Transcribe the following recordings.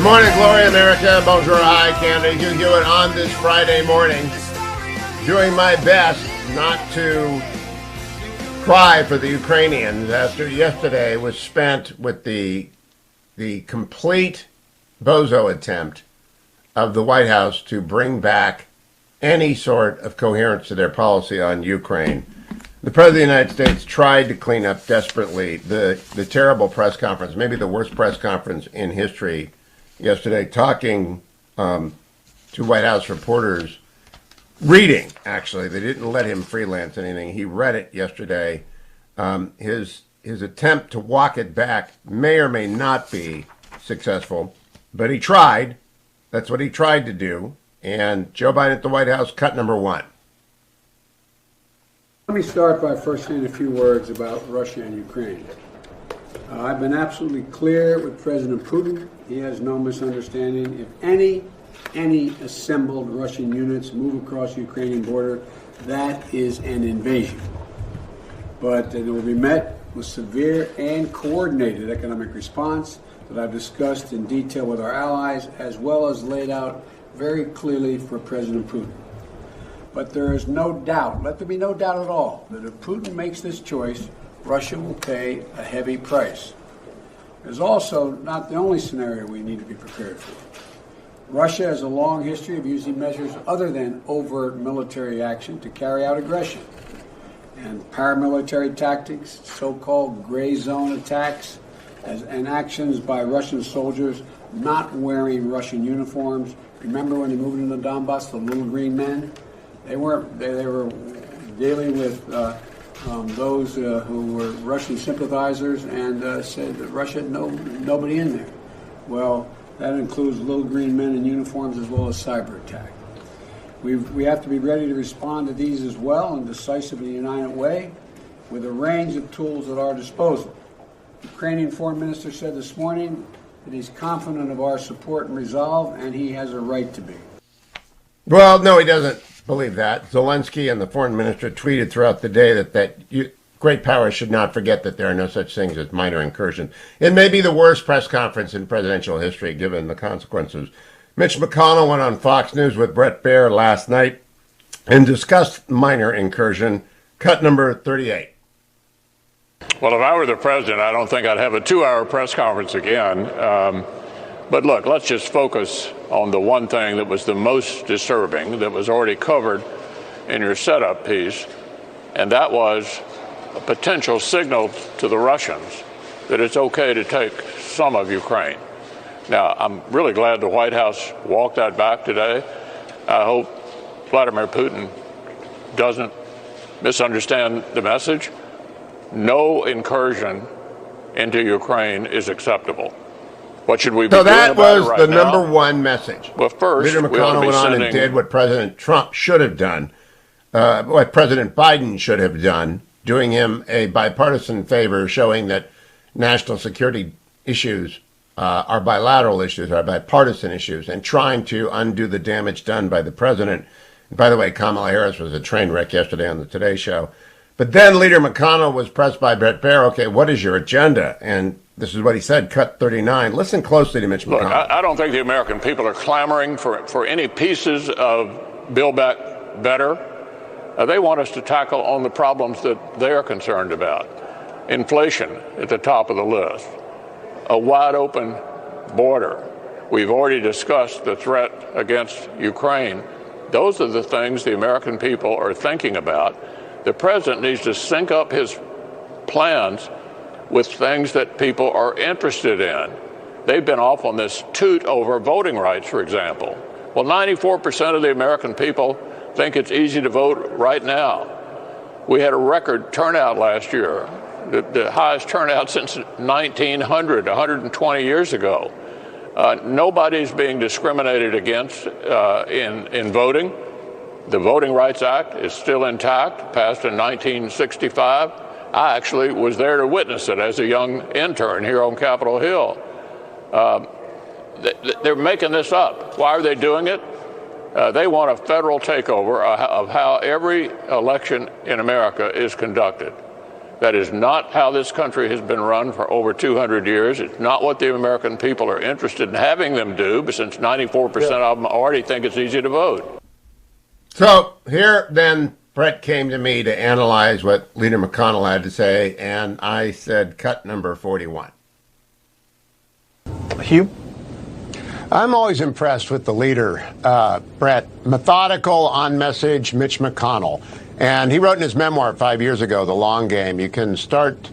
Good morning, Gloria America. Bonjour, hi, Canada. Hugh Hewitt on this Friday morning. Doing my best not to cry for the Ukrainians after yesterday was spent with the complete bozo attempt of the White House to bring back any sort of coherence to their policy on Ukraine. The President of the United States tried to clean up desperately the terrible press conference, maybe the worst press conference in history yesterday, talking to White House reporters, reading, actually. They didn't let him freelance anything. He read it yesterday. His attempt to walk it back may or may not be successful, but he tried. That's what he tried to do. And Joe Biden at the White House, cut number one. Let me start by first saying a few words about Russia and Ukraine. I've been absolutely clear with President Putin. He has no misunderstanding. If any assembled Russian units move across the Ukrainian border, that is an invasion. But it will be met with severe and coordinated economic response that I've discussed in detail with our allies, as well as laid out very clearly for President Putin. But there is no doubt, let there be no doubt at all, that if Putin makes this choice, Russia will pay a heavy price. There's also not the only scenario we need to be prepared for. Russia has a long history of using measures other than overt military action to carry out aggression. And paramilitary tactics, so-called gray zone attacks, and actions by Russian soldiers not wearing Russian uniforms. Remember when they moved into Donbass, the little green men? They were dealing with those who were Russian sympathizers and said that Russia had nobody in there. Well, that includes little green men in uniforms as well as cyber attack. We have to be ready to respond to these as well in a decisive and united way with a range of tools at our disposal. The Ukrainian foreign minister said this morning that he's confident of our support and resolve, and he has a right to be. Well, no, he doesn't believe that. Zelensky and the foreign minister tweeted throughout the day that great powers should not forget that there are no such things as minor incursions. It may be the worst press conference in presidential history, given the consequences. Mitch McConnell went on Fox News with Bret Baier last night and discussed minor incursion, cut number 38. Well, if I were the president, I don't think I'd have a 2-hour press conference again. But look, let's just focus on the one thing that was the most disturbing, that was already covered in your setup piece, and that was a potential signal to the Russians that it's okay to take some of Ukraine. Now, I'm really glad the White House walked that back today. I hope Vladimir Putin doesn't misunderstand the message. No incursion into Ukraine is acceptable. What should we be doing about it right now? So that was the number one message. Well, first, Leader McConnell went on and did what President Trump should have done, what President Biden should have done, doing him a bipartisan favor, showing that national security issues are bilateral issues, are bipartisan issues, and trying to undo the damage done by the president. And by the way, Kamala Harris was a train wreck yesterday on the Today Show. But then Leader McConnell was pressed by Bret Baier, okay, what is your agenda? And this is what he said, cut 39. Listen closely to Mitch McConnell. Look, I don't think the American people are clamoring for any pieces of Build Back Better. They want us to tackle on the problems that they are concerned about. Inflation at the top of the list. A wide open border. We've already discussed the threat against Ukraine. Those are the things the American people are thinking about. The president needs to sync up his plans with things that people are interested in. They've been off on this toot over voting rights, for example. Well, 94% of the American people think it's easy to vote right now. We had a record turnout last year, the highest turnout since 1900, 120 years ago. Nobody's being discriminated against in voting. The Voting Rights Act is still intact, passed in 1965. I actually was there to witness it as a young intern here on Capitol Hill. They're making this up. Why are they doing it? They want a federal takeover of how every election in America is conducted. That is not how this country has been run for over 200 years. It's not what the American people are interested in having them do, but since 94% of them already think it's easy to vote. So here then Brett came to me to analyze what Leader McConnell had to say, and I said cut number 41. Hugh? I'm always impressed with the leader, Brett. Methodical, on message, Mitch McConnell. And he wrote in his memoir 5 years ago, The Long Game, you can start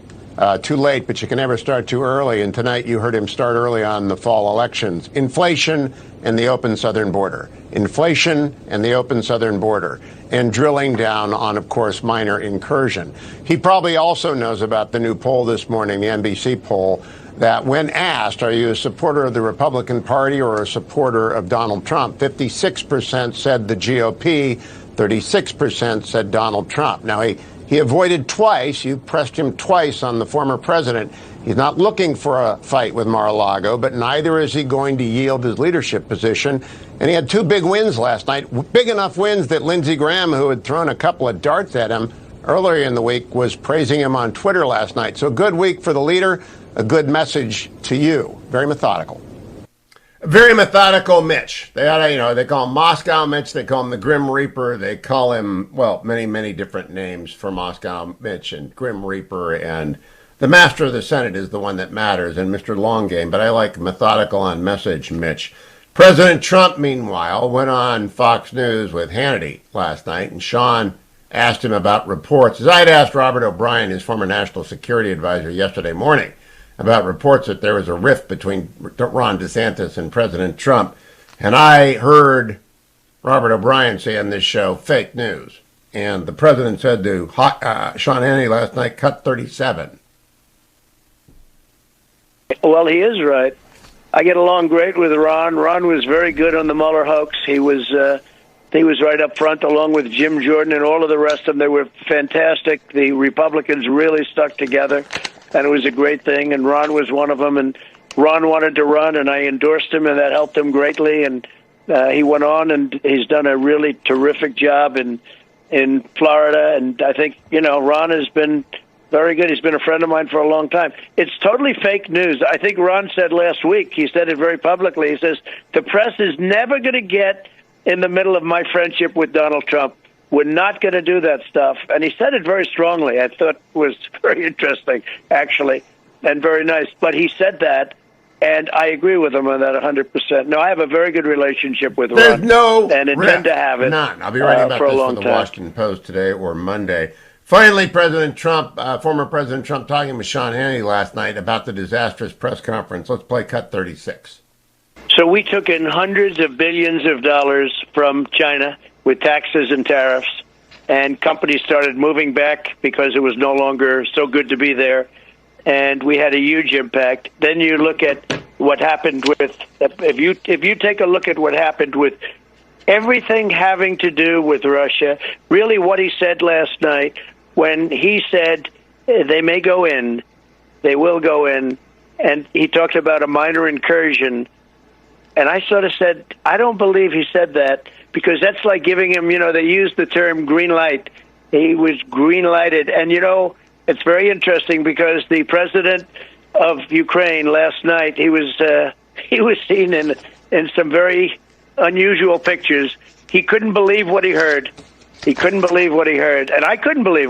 too late, but you can never start too early. And tonight you heard him start early on the fall elections. Inflation and the open southern border. Inflation and the open southern border. And drilling down on, of course, minor incursion. He probably also knows about the new poll this morning, the NBC poll, that when asked, are you a supporter of the Republican Party or a supporter of Donald Trump, 56% said the GOP, 36% said Donald Trump. Now, he avoided twice. You pressed him twice on the former president. He's not looking for a fight with Mar-a-Lago, but neither is he going to yield his leadership position. And he had two big wins last night, big enough wins that Lindsey Graham, who had thrown a couple of darts at him earlier in the week, was praising him on Twitter last night. So a good week for the leader, a good message to you. Very methodical. Very methodical Mitch. They call him Moscow Mitch. They call him the Grim Reaper. They call him, well, many, many different names for Moscow Mitch and Grim Reaper. And the master of the Senate is the one that matters, and Mr. Long Game. But I like methodical on message Mitch. President Trump, meanwhile, went on Fox News with Hannity last night, and Sean asked him about reports, as I had asked Robert O'Brien, his former national security advisor, yesterday morning, about reports that there was a rift between Ron DeSantis and President Trump. And I heard Robert O'Brien say on this show, fake news. And the president said to Sean Hannity last night, cut 37. Well, he is right. I get along great with Ron. Ron was very good on the Mueller hoax. He was right up front along with Jim Jordan and all of the rest of them. They were fantastic. The Republicans really stuck together, and it was a great thing. And Ron was one of them. And Ron wanted to run, and I endorsed him, and that helped him greatly. And he went on, and he's done a really terrific job in Florida. And I think, Ron has been very good. He's been a friend of mine for a long time. It's totally fake news. I think Ron said last week, he said it very publicly, he says, the press is never going to get in the middle of my friendship with Donald Trump. We're not going to do that stuff. And he said it very strongly. I thought it was very interesting, actually, and very nice. But he said that, and I agree with him on that 100%. No, I have a very good relationship with Ron. There's no and intend to have it. None. I'll be writing about this for the Washington Post today or Monday. Finally, President Trump, former President Trump, talking with Sean Hannity last night about the disastrous press conference. Let's play cut 36. So we took in hundreds of billions of dollars from China with taxes and tariffs, and companies started moving back because it was no longer so good to be there, and we had a huge impact. Then you look at what happened with, if you take a look at what happened with everything having to do with Russia, really what he said last night when he said they may go in, they will go in, and he talked about a minor incursion. And I sort of said, I don't believe he said that, because that's like giving him, they used the term green light. He was green lighted. And, it's very interesting because the president of Ukraine last night, he was seen in some very unusual pictures. He couldn't believe what he heard. He couldn't believe what he heard. And I couldn't believe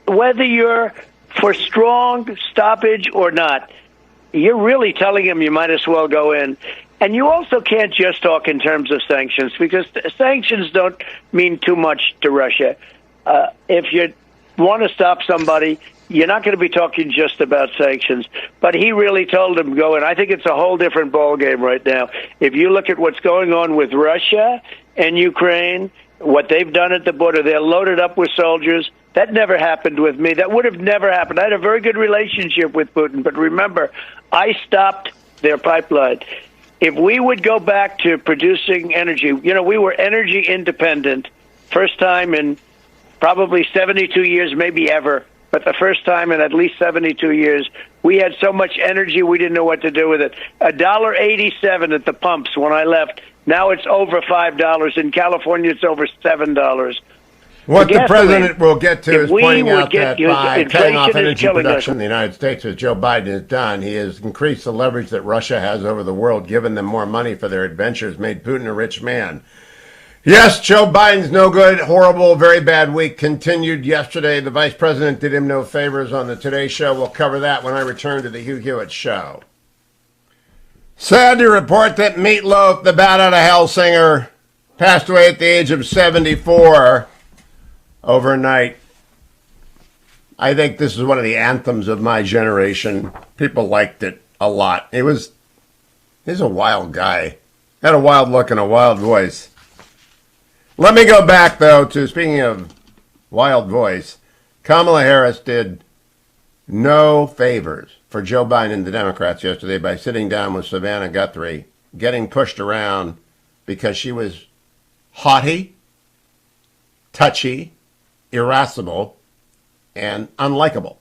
whether you're for strong stoppage or not, you're really telling him you might as well go in. And you also can't just talk in terms of sanctions, because sanctions don't mean too much to Russia. If you want to stop somebody, you're not going to be talking just about sanctions. But he really told him go in. I think it's a whole different ballgame right now. If you look at what's going on with Russia and Ukraine, what they've done at the border, they're loaded up with soldiers. That never happened with me. That would have never happened. I had a very good relationship with Putin. But remember, I stopped their pipeline. If we would go back to producing energy, we were energy independent, first time in probably 72 years, maybe ever, but the first time in at least 72 years. We had so much energy, we didn't know what to do with it. $1.87 at the pumps when I left. Now it's over $5. In California, it's over $7. What the gasoline. president will get to If is we pointing would out get that by cutting off inflation is energy killing production us. in the United States, as Joe Biden has done, he has increased the leverage that Russia has over the world, given them more money for their adventures, made Putin a rich man. Yes, Joe Biden's no good, horrible, very bad week continued yesterday. The vice president did him no favors on the Today Show. We'll cover that when I return to the Hugh Hewitt Show. Sad to report that Meatloaf, the Bat Out of Hell singer, passed away at the age of 74 overnight. I think this is one of the anthems of my generation. People liked it a lot. He's a wild guy. Had a wild look and a wild voice. Let me go back, though, to, speaking of wild voice, Kamala Harris did no favors for Joe Biden and the Democrats yesterday by sitting down with Savannah Guthrie, getting pushed around because she was haughty, touchy, irascible, and unlikable.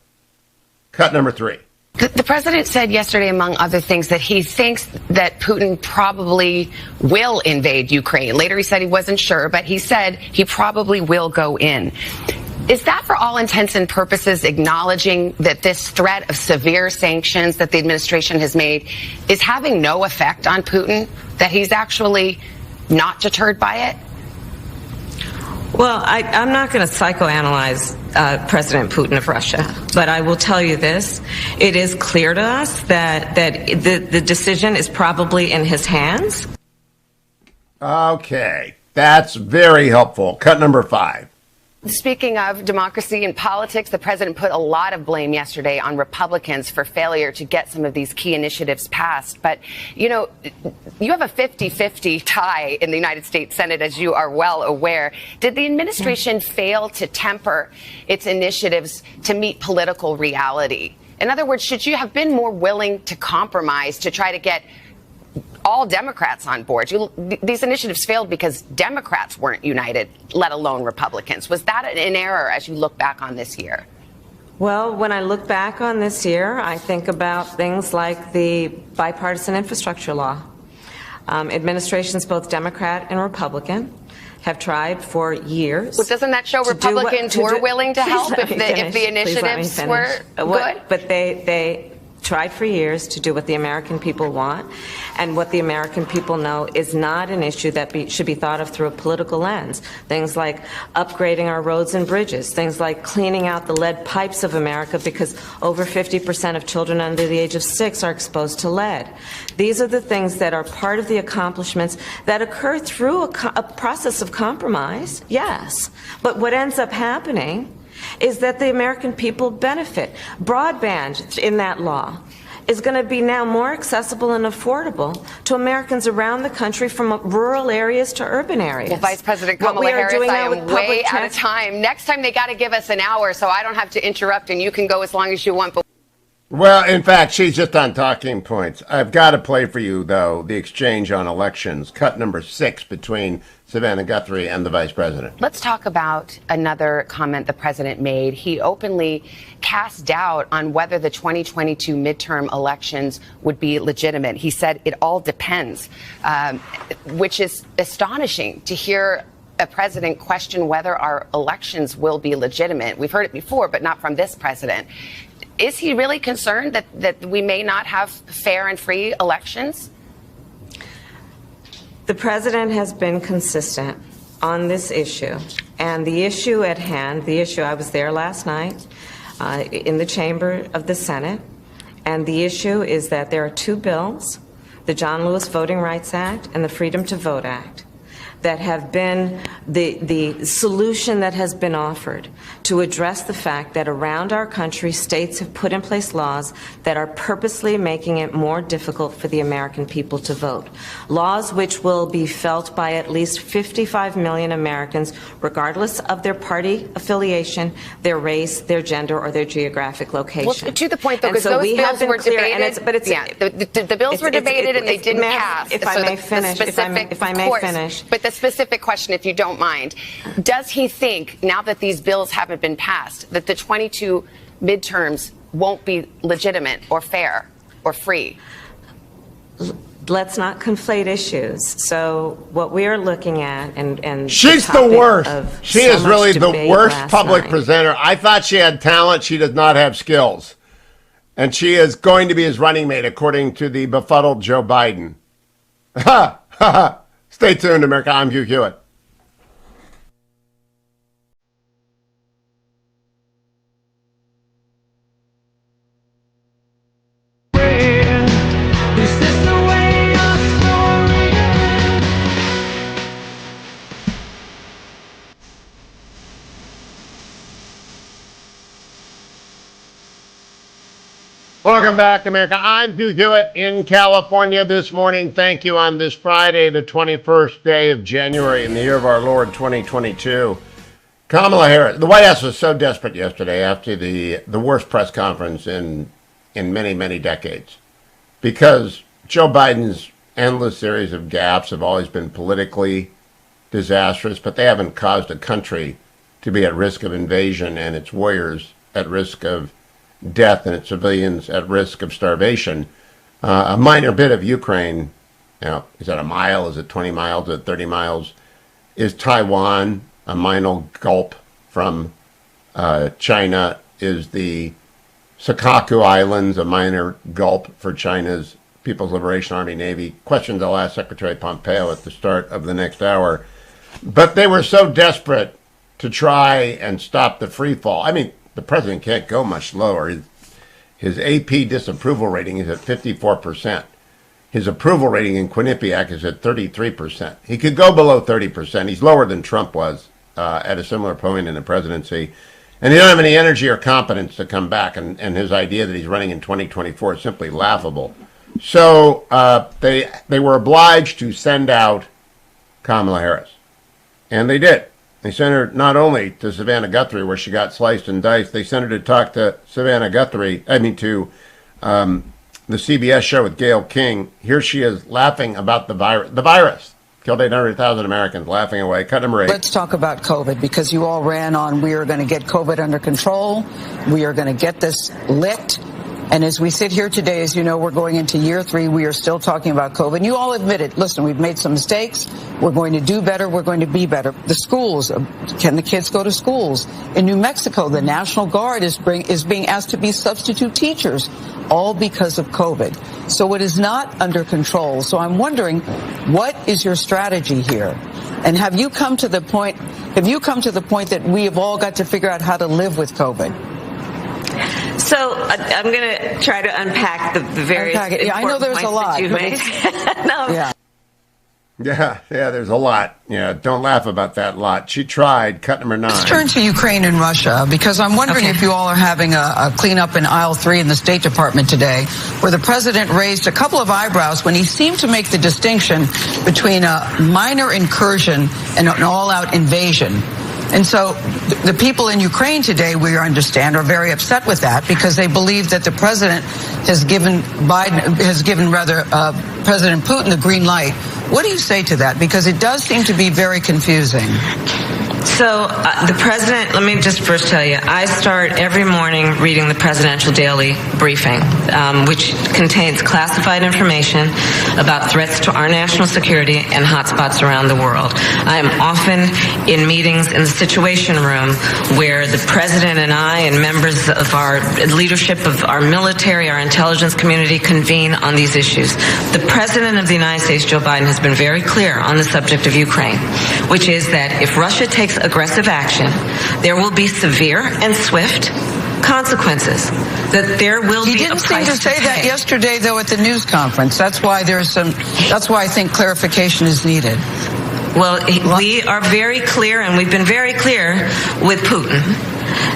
Cut number 3. The president said yesterday, among other things, that he thinks that Putin probably will invade Ukraine. Later, he said he wasn't sure, but he said he probably will go in. Is that, for all intents and purposes, acknowledging that this threat of severe sanctions that the administration has made is having no effect on Putin, that he's actually not deterred by it? Well, I'm not going to psychoanalyze President Putin of Russia, but I will tell you this. It is clear to us that the decision is probably in his hands. Okay, that's very helpful. Cut number 5. Speaking of democracy and politics, the president put a lot of blame yesterday on Republicans for failure to get some of these key initiatives passed. But, you know, you have a 50-50 tie in the United States Senate, as you are well aware. Did the administration fail to temper its initiatives to meet political reality? In other words, should you have been more willing to compromise to try to get all Democrats on board? These initiatives failed because Democrats weren't united, let alone Republicans. Was that an error as you look back on this year? Well, when I look back on this year, I think about things like the bipartisan infrastructure law. Administrations, both Democrat and Republican, have tried for years. Well, doesn't that show Republicans were willing to help if the initiatives were good? But they tried for years to do what the American people want, and what the American people know is not an issue that should be thought of through a political lens. Things like upgrading our roads and bridges, things like cleaning out the lead pipes of America, because over 50% of children under the age of 6 are exposed to lead. These are the things that are part of the accomplishments that occur through a process of compromise, yes. But what ends up happening is that the American people benefit. Broadband in that law is going to be now more accessible and affordable to Americans around the country, from rural areas to urban areas. Well, Vice President Kamala Harris, I am way out of time. Next time they got to give us an hour so I don't have to interrupt and you can go as long as you want. But well, in fact, she's just on talking points. I've got to play for you, though, the exchange on elections, cut number 6 between Savannah Guthrie and the vice president. Let's talk about another comment the president made. He openly cast doubt on whether the 2022 midterm elections would be legitimate. He said it all depends, which is astonishing to hear a president question whether our elections will be legitimate. We've heard it before, but not from this president. Is he really concerned that we may not have fair and free elections? The president has been consistent on this issue. And the issue at hand, I was there last night in the chamber of the Senate, and the issue is that there are 2 bills, the John Lewis Voting Rights Act and the Freedom to Vote Act, that have been the solution that has been offered to address the fact that around our country, states have put in place laws that are purposely making it more difficult for the American people to vote. Laws which will be felt by at least 55 million Americans, regardless of their party affiliation, their race, their gender, or their geographic location. Well, to the point, though, because those bills were debated. The bills were debated and they didn't pass. If I may finish, if I may finish. But the specific question, if you don't mind, does he think, now that these bills haven't been passed, that the 22 midterms won't be legitimate or fair or free? let's not conflate issues. So what we are looking at, and she's the worst. She is really the worst public presenter. I thought she had talent. She does not have skills. And she is going to be his running mate, according to the befuddled Joe Biden. Ha! Ha! Ha! Stay tuned, America. I'm Hugh Hewitt. Welcome back to America. I'm Hugh Hewitt in California this morning. Thank you on this Friday, the 21st day of January in the year of our Lord 2022. Kamala Harris. The White House was so desperate yesterday after the worst press conference in many, many decades, because Joe Biden's endless series of gaffes have always been politically disastrous, but they haven't caused a country to be at risk of invasion and its warriors at risk of death and its civilians at risk of starvation. A minor bit of Ukraine, is that a mile? Is it 20 miles? Is it 30 miles? Is Taiwan a minor gulp from China? Is the Senkaku Islands a minor gulp for China's People's Liberation Army Navy? Questions I'll ask Secretary Pompeo at the start of the next hour. But they were so desperate to try and stop the free fall. I mean, the president can't go much lower. His AP disapproval rating is at 54%. His approval rating in Quinnipiac is at 33%. He could go below 30%. He's lower than Trump was at a similar point in the presidency. And he doesn't have any energy or competence to come back. And his idea that he's running in 2024 is simply laughable. So they were obliged to send out Kamala Harris. And they did. They sent her not only to Savannah Guthrie, where she got sliced and diced, they sent her to talk to to the CBS show with Gayle King. Here she is laughing about the virus. The virus killed 800,000 Americans, laughing away. Cut number 8. Let's talk about COVID, because you all ran on, we are going to get COVID under control. We are going to get this licked. And as we sit here today, as you know, we're going into year 3. We are still talking about COVID. And you all admitted, listen, we've made some mistakes. We're going to do better. We're going to be better. The schools, can the kids go to schools? In New Mexico, the National Guard is being asked to be substitute teachers, all because of COVID. So it is not under control. So I'm wondering, what is your strategy here? And have you come to the point that we have all got to figure out how to live with COVID? So I'm going to try to unpack the various important I know there's points a lot. That you've made. No. Yeah, there's a lot. Yeah, don't laugh about that lot. She tried. Cut number 9. Let's turn to Ukraine and Russia, because I'm wondering if you all are having a cleanup in aisle 3 in the State Department today, where the president raised a couple of eyebrows when he seemed to make the distinction between a minor incursion and an all-out invasion. And so the people in Ukraine today, we understand, are very upset with that, because they believe that the president has given President Putin the green light. What do you say to that? Because it does seem to be very confusing. So the president, let me just first tell you, I start every morning reading the Presidential Daily Briefing, which contains classified information about threats to our national security and hotspots around the world. I am often in meetings in the Situation Room where the president and I and members of our leadership of our military, our intelligence community convene on these issues. The president of the United States, Joe Biden, has been very clear on the subject of Ukraine, which is that if Russia takes aggressive action, there will be severe and swift consequences. That there will be a price to pay. He didn't seem to say that yesterday, though, at the news conference. That's why I think clarification is needed. Well, we are very clear, and we've been very clear with Putin,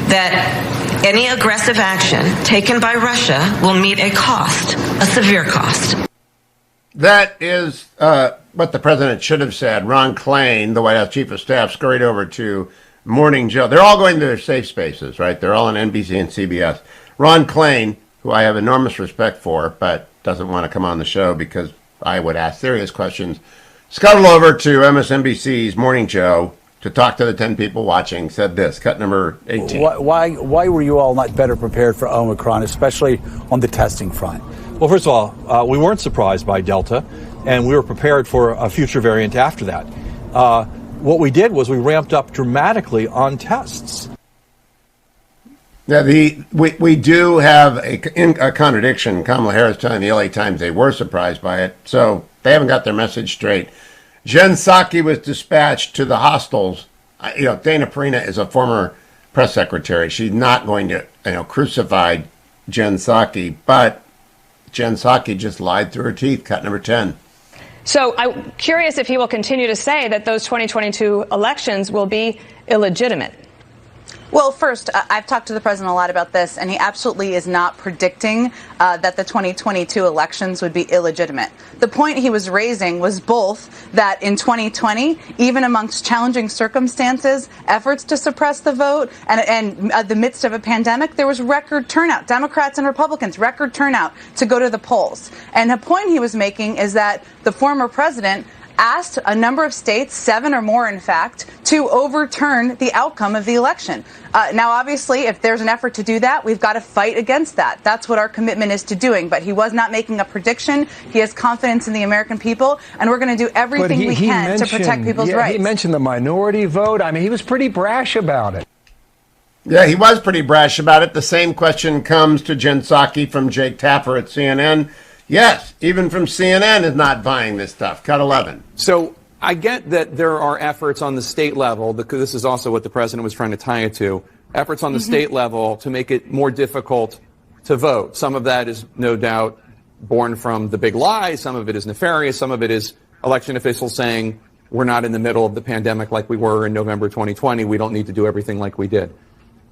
that any aggressive action taken by Russia will meet a cost, a severe cost. That is what the president should have said. Ron Klain, the White House chief of staff, scurried over to Morning Joe. They're all going to their safe spaces, right? They're all on NBC and CBS. Ron Klain, who I have enormous respect for, but doesn't want to come on the show because I would ask serious questions, scuttled over to MSNBC's Morning Joe to talk to the 10 people watching, said this, cut number 18. Why were you all not better prepared for Omicron, especially on the testing front? Well, first of all, we weren't surprised by Delta, and we were prepared for a future variant after that. What we did was we ramped up dramatically on tests. Yeah, we do have a contradiction. Kamala Harris telling the LA Times they were surprised by it, so they haven't got their message straight. Jen Psaki was dispatched to the hostels. Dana Perina is a former press secretary. She's not going to, crucify Jen Psaki, but Jen Psaki just lied through her teeth. Cut number 10. So I'm curious if he will continue to say that those 2022 elections will be illegitimate. Well, first, I've talked to the president a lot about this, and he absolutely is not predicting that the 2022 elections would be illegitimate. The point he was raising was both that in 2020, even amongst challenging circumstances, efforts to suppress the vote, and the midst of a pandemic, there was record turnout, Democrats and Republicans, record turnout to go to the polls. And the point he was making is that the former president asked a number of states, 7 or more in fact, to overturn the outcome of the election. Now, obviously, if there's an effort to do that, we've got to fight against that. That's what our commitment is to doing. But he was not making a prediction. He has confidence in the American people, and we're going to do everything we can to protect people's rights. He mentioned the minority vote. I mean, he was pretty brash about it. Yeah, he was pretty brash about it. The same question comes to Jen Psaki from Jake Tapper at CNN. Yes, even from CNN is not buying this stuff. Cut 11. So I get that there are efforts on the state level, because this is also what the president was trying to tie it to, efforts on the state level to make it more difficult to vote. Some of that is no doubt born from the big lie. Some of it is nefarious. Some of it is election officials saying we're not in the middle of the pandemic like we were in November 2020. We don't need to do everything like we did.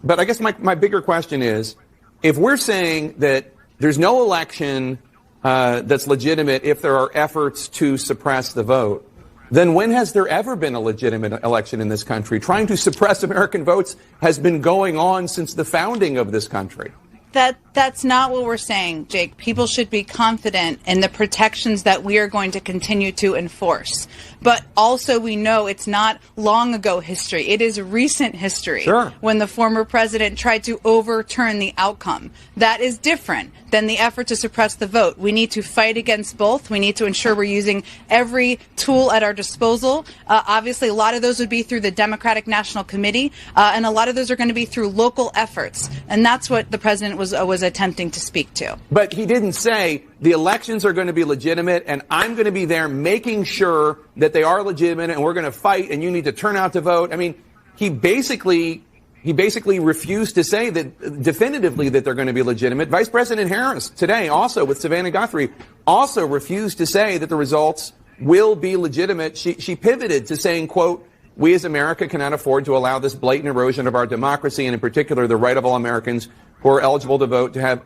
But I guess my bigger question is, if we're saying that there's no election that's legitimate if there are efforts to suppress the vote, then when has there ever been a legitimate election in this country? Trying to suppress American votes has been going on since the founding of this country. That's not what we're saying, Jake. People should be confident in the protections that we are going to continue to enforce. But also we know it's not long ago history. It is recent history. Sure. When the former president tried to overturn the outcome. That is different than the effort to suppress the vote. We need to fight against both. We need to ensure we're using every tool at our disposal. Obviously, a lot of those would be through the Democratic National Committee, and a lot of those are going to be through local efforts. And that's what the president was attempting to speak to. But he didn't say the elections are going to be legitimate and I'm going to be there making sure that they are legitimate and we're going to fight and you need to turn out to vote. I mean, he basically refused to say that definitively that they're going to be legitimate. Vice President Harris today also with Savannah Guthrie also refused to say that the results will be legitimate. She pivoted to saying, quote, "We as America cannot afford to allow this blatant erosion of our democracy and in particular the right of all Americans who are eligible to vote to have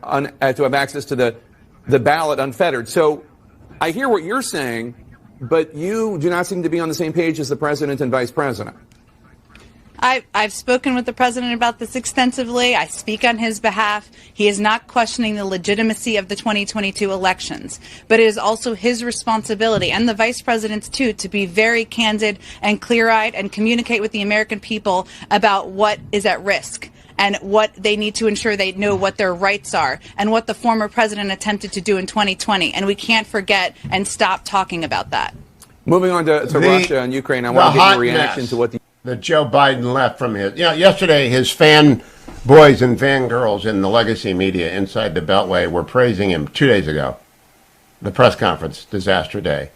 access to the ballot unfettered." So I hear what you're saying, but you do not seem to be on the same page as the president and vice president. I've spoken with the president about this extensively. I speak on his behalf. He is not questioning the legitimacy of the 2022 elections, but it is also his responsibility, and the vice president's too, to be very candid and clear-eyed and communicate with the American people about what is at risk and what they need to ensure they know what their rights are and what the former president attempted to do in 2020. And we can't forget and stop talking about that. Moving on to Russia and Ukraine, I want to get your reaction to what that Joe Biden left from his, yesterday his fan boys and fangirls in the legacy media inside the Beltway were praising him 2 days ago, the press conference, disaster day,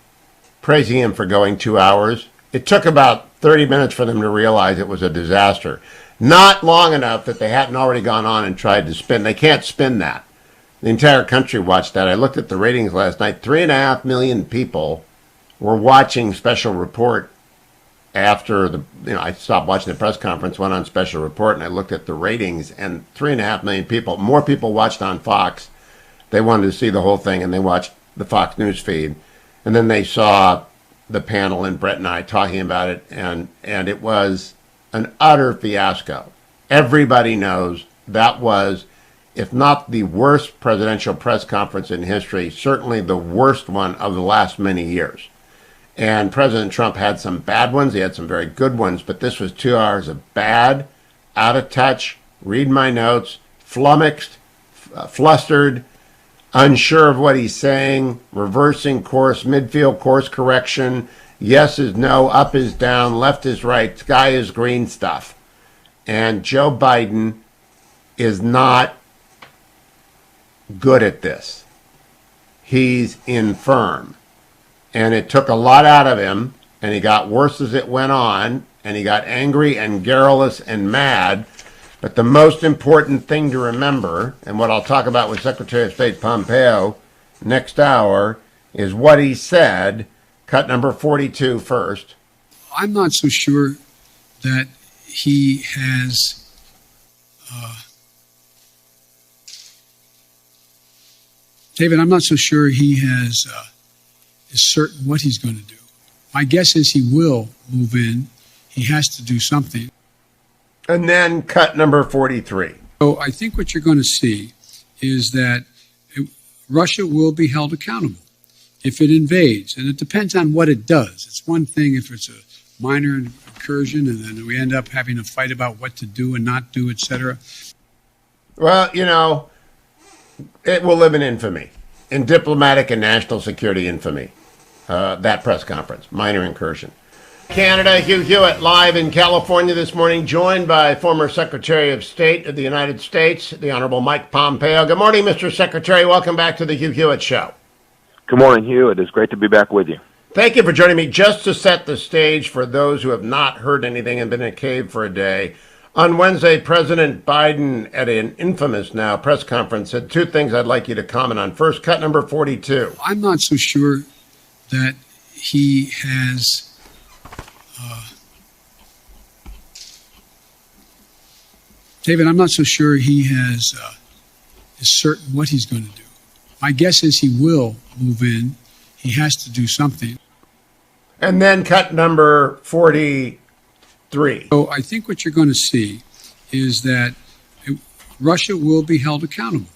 praising him for going 2 hours. It took about 30 minutes for them to realize it was a disaster. Not long enough that they hadn't already gone on and tried to spin. They can't spin that. The entire country watched that. I looked at the ratings last night. 3.5 million people were watching Special Report after I stopped watching the press conference, went on Special Report, and I looked at the ratings, and 3.5 million people, more people watched on Fox. They wanted to see the whole thing, and they watched the Fox News feed. And then they saw the panel and Brett and I talking about it, and it was an utter fiasco. Everybody knows that was, if not the worst presidential press conference in history, certainly the worst one of the last many years. And President Trump had some bad ones. He had some very good ones. But this was 2 hours of bad, out of touch, read my notes, flummoxed, flustered, unsure of what he's saying, reversing course, midfield course correction. Yes is no, up is down, left is right, sky is green stuff. And Joe Biden is not good at this. He's infirm. And it took a lot out of him, and he got worse as it went on, and he got angry and garrulous and mad. But the most important thing to remember, and what I'll talk about with Secretary of State Pompeo next hour, is what he said. Cut number 42 first. I'm not so sure that he has David, I'm not so sure he is certain what he's going to do. My guess is he will move in. He has to do something. And then cut number 43. So I think what you're going to see is that Russia will be held accountable if it invades. And it depends on what it does. It's one thing if it's a minor incursion and then we end up having a fight about what to do and not do, etc. Well, you know, it will live in infamy, in diplomatic and national security infamy, that press conference, minor incursion. Canada, Hugh Hewitt, live in California this morning, joined by former Secretary of State of the United States, the Honorable Mike Pompeo. Good morning, Mr. Secretary. Welcome back to the Hugh Hewitt Show. Good morning, Hugh. It is great to be back with you. Thank you for joining me. Just to set the stage for those who have not heard anything and been in a cave for a day, on Wednesday, President Biden, at an infamous now press conference, said two things I'd like you to comment on. First, cut number 42. I'm not so sure that he has David, I'm not so sure he is certain what he's going to do. My guess is he will move in. He has to do something. And then cut number 43. So I think what you're going to see is that Russia will be held accountable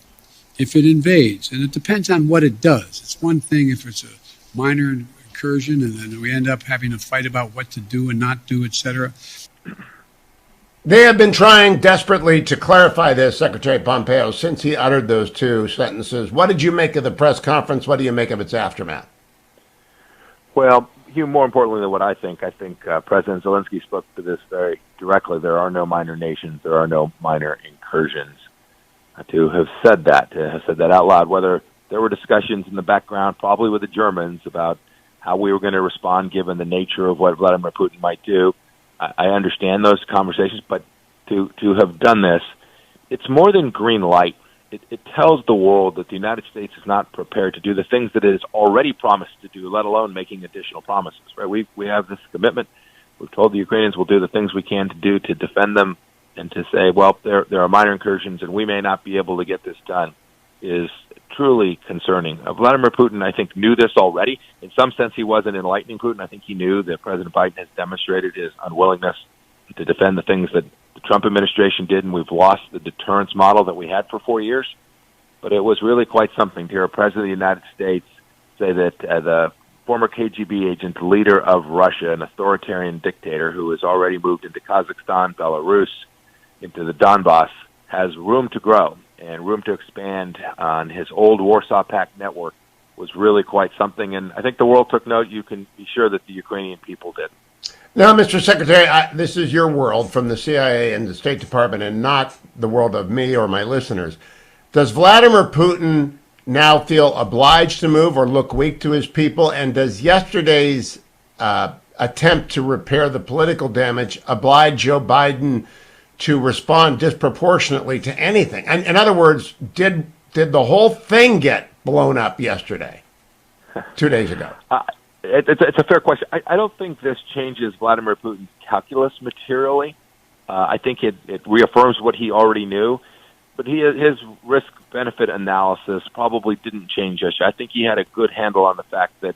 if it invades. And it depends on what it does. It's one thing if it's a minor incursion and then we end up having a fight about what to do and not do, etc. They have been trying desperately to clarify this, Secretary Pompeo, since he uttered those two sentences. What did you make of the press conference? What do you make of its aftermath? Well, Hugh, more importantly than what I think President Zelensky spoke to this very directly. There are no minor nations. There are no minor incursions. To have said that out loud, whether there were discussions in the background, probably with the Germans, about how we were going to respond given the nature of what Vladimir Putin might do. I understand those conversations, but to have done this, it's more than green light. It tells the world that the United States is not prepared to do the things that it has already promised to do, let alone making additional promises. Right? We have this commitment. We've told the Ukrainians we'll do the things we can to do to defend them, and to say, well, there are minor incursions and we may not be able to get this done is truly concerning. Vladimir Putin, I think, knew this already. In some sense, he wasn't enlightening Putin. I think he knew that President Biden has demonstrated his unwillingness to defend the things that the Trump administration did, and we've lost the deterrence model that we had for 4 years. But it was really quite something to hear a president of the United States say that the former KGB agent, the leader of Russia, an authoritarian dictator who has already moved into Kazakhstan, Belarus, into the Donbass, has room to grow and room to expand on his old Warsaw Pact network was really quite something. And I think the world took note. You can be sure that the Ukrainian people did. Now, Mr. Secretary, this is your world from the CIA and the State Department and not the world of me or my listeners. Does Vladimir Putin now feel obliged to move or look weak to his people? And does yesterday's attempt to repair the political damage oblige Joe Biden to respond disproportionately to anything? And in other words, did the whole thing get blown up yesterday, 2 days ago? It's a fair question. I don't think this changes Vladimir Putin's calculus materially. I think it reaffirms what he already knew. But his risk-benefit analysis probably didn't change us. I think he had a good handle on the fact that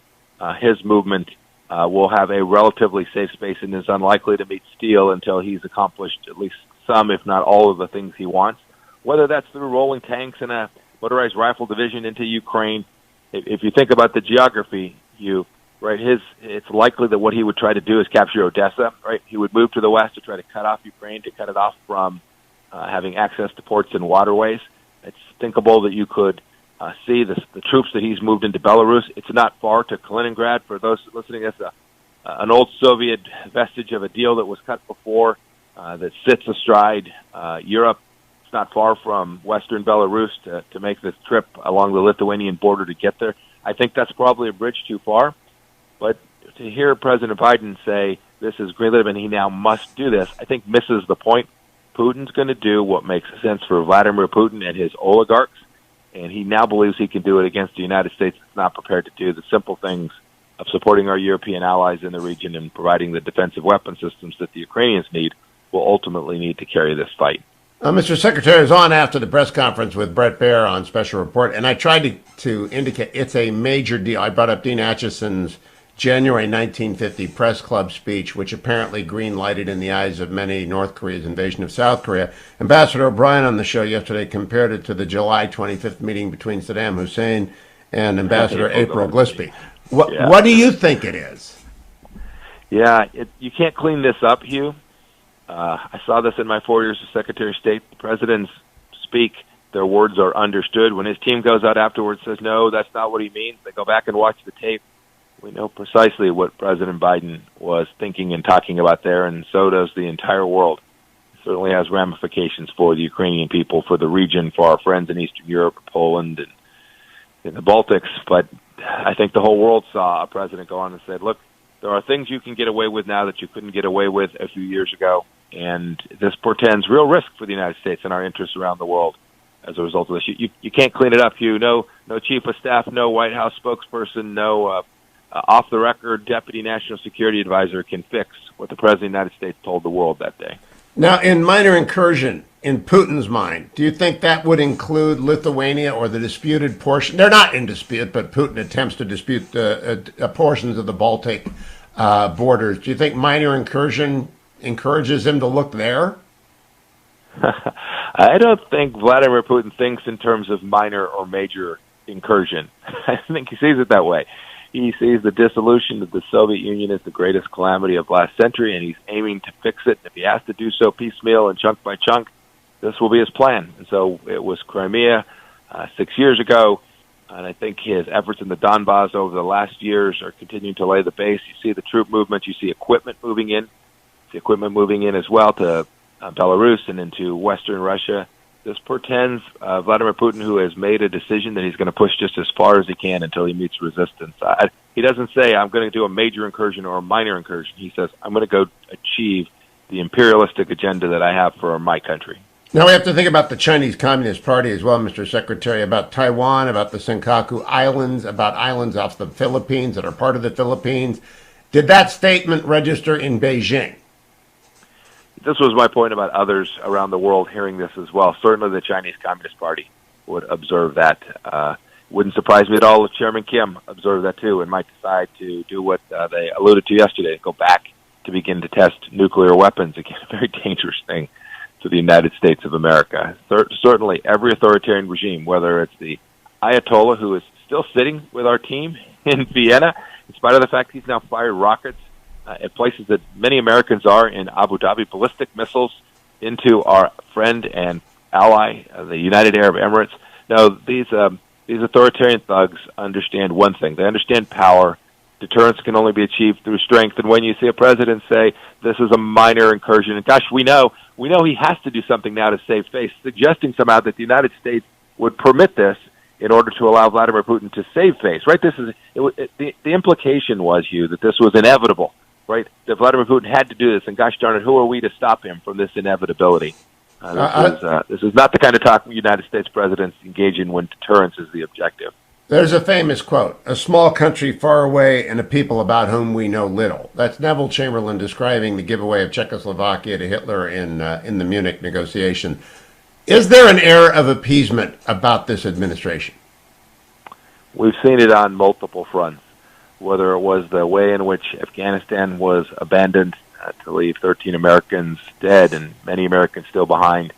his movement will have a relatively safe space and is unlikely to meet steel until he's accomplished at least some, if not all, of the things he wants. Whether that's through rolling tanks and a motorized rifle division into Ukraine, if you think about the geography, it's likely that what he would try to do is capture Odessa. Right, he would move to the west to try to cut off Ukraine, to cut it off from having access to ports and waterways. It's thinkable that you could see the troops that he's moved into Belarus. It's not far to Kaliningrad. For those listening, that's an old Soviet vestige of a deal that was cut before that sits astride Europe. It's not far from western Belarus to make this trip along the Lithuanian border to get there. I think that's probably a bridge too far. But to hear President Biden say this is greenlit and he now must do this, I think misses the point. Putin's going to do what makes sense for Vladimir Putin and his oligarchs, and he now believes he can do it against the United States that's not prepared to do the simple things of supporting our European allies in the region and providing the defensive weapon systems that the Ukrainians need, will ultimately need to carry this fight. Mr. Secretary, I was on after the press conference with Brett Baer on Special Report, and I tried to indicate it's a major deal. I brought up Dean Acheson's January 1950 press club speech, which apparently green-lighted in the eyes of many North Korea's invasion of South Korea. Ambassador O'Brien on the show yesterday compared it to the July 25th meeting between Saddam Hussein and Ambassador April Gillespie. What do you think it is? Yeah, you can't clean this up, Hugh. I saw this in my 4 years as Secretary of State. The presidents speak, their words are understood. When his team goes out afterwards and says, no, that's not what he means, they go back and watch the tape. We know precisely what President Biden was thinking and talking about there, and so does the entire world. It certainly has ramifications for the Ukrainian people, for the region, for our friends in Eastern Europe, Poland, and in the Baltics. But I think the whole world saw a president go on and said, look, there are things you can get away with now that you couldn't get away with a few years ago, and this portends real risk for the United States and our interests around the world as a result of this. You can't clean it up, Hugh. No chief of staff, no White House spokesperson, no off-the-record deputy national security advisor can fix what the President of the United States told the world that day. Now, in minor incursion, in Putin's mind, do you think that would include Lithuania or the disputed portion? They're not in dispute, but Putin attempts to dispute portions of the Baltic borders. Do you think minor incursion encourages him to look there? I don't think Vladimir Putin thinks in terms of minor or major incursion. I think he sees it that way. He sees the dissolution of the Soviet Union as the greatest calamity of last century, and he's aiming to fix it. If he has to do so piecemeal and chunk by chunk, this will be his plan. And so it was Crimea 6 years ago, and I think his efforts in the Donbass over the last years are continuing to lay the base. You see the troop movement, you see equipment moving in, as well to Belarus and into Western Russia. This portends Vladimir Putin, who has made a decision that he's going to push just as far as he can until he meets resistance. He doesn't say, I'm going to do a major incursion or a minor incursion. He says, I'm going to go achieve the imperialistic agenda that I have for my country. Now we have to think about the Chinese Communist Party as well, Mr. Secretary, about Taiwan, about the Senkaku Islands, about islands off the Philippines that are part of the Philippines. Did that statement register in Beijing? This was my point about others around the world hearing this as well. Certainly the Chinese Communist Party would observe that. Wouldn't surprise me at all if Chairman Kim observed that too and might decide to do what they alluded to yesterday, go back to begin to test nuclear weapons. Again, a very dangerous thing to the United States of America. Certainly every authoritarian regime, whether it's the Ayatollah, who is still sitting with our team in Vienna, in spite of the fact he's now fired rockets at places that many Americans are in Abu Dhabi, ballistic missiles into our friend and ally, the United Arab Emirates. Now, these authoritarian thugs understand one thing. They understand power. Deterrence can only be achieved through strength. And when you see a president say this is a minor incursion, and gosh, we know he has to do something now to save face, suggesting somehow that the United States would permit this in order to allow Vladimir Putin to save face. Right? The implication was, Hugh, that this was inevitable. Right, that Vladimir Putin had to do this, and gosh darn it, who are we to stop him from this inevitability? This is not the kind of talk United States presidents engage in when deterrence is the objective. There's a famous quote, a small country far away and a people about whom we know little. That's Neville Chamberlain describing the giveaway of Czechoslovakia to Hitler in the Munich negotiation. Is there an air of appeasement about this administration? We've seen it on multiple fronts. Whether it was the way in which Afghanistan was abandoned to leave 13 Americans dead and many Americans still behind.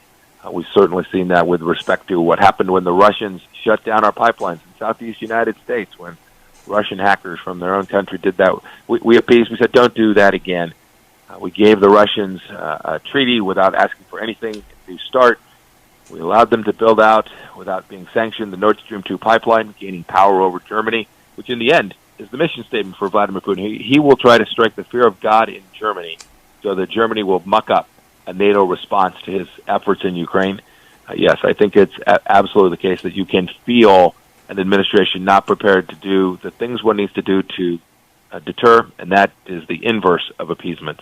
We've certainly seen that with respect to what happened when the Russians shut down our pipelines in Southeast United States, when Russian hackers from their own country did that. We appeased. We said, don't do that again. We gave the Russians a treaty without asking for anything to start. We allowed them to build out, without being sanctioned, the Nord Stream 2 pipeline, gaining power over Germany, which in the end is the mission statement for Vladimir Putin. He will try to strike the fear of God in Germany so that Germany will muck up a NATO response to his efforts in Ukraine. Yes, I think it's absolutely the case that you can feel an administration not prepared to do the things one needs to do to deter, and that is the inverse of appeasement.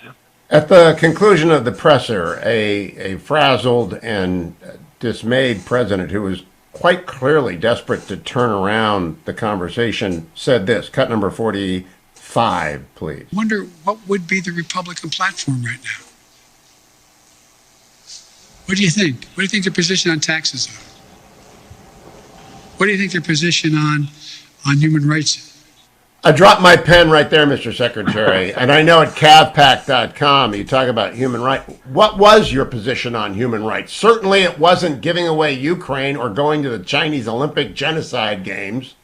At the conclusion of the presser, a frazzled and dismayed president who was quite clearly desperate to turn around the conversation said this. Cut number 45, please. I wonder what would be the Republican platform right now. What do you think? What do you think their position on taxes are? What do you think their position on human rights is? I dropped my pen right there, Mr. Secretary, and I know at cavpac.com you talk about human rights. What was your position on human rights? Certainly it wasn't giving away Ukraine or going to the Chinese Olympic genocide games.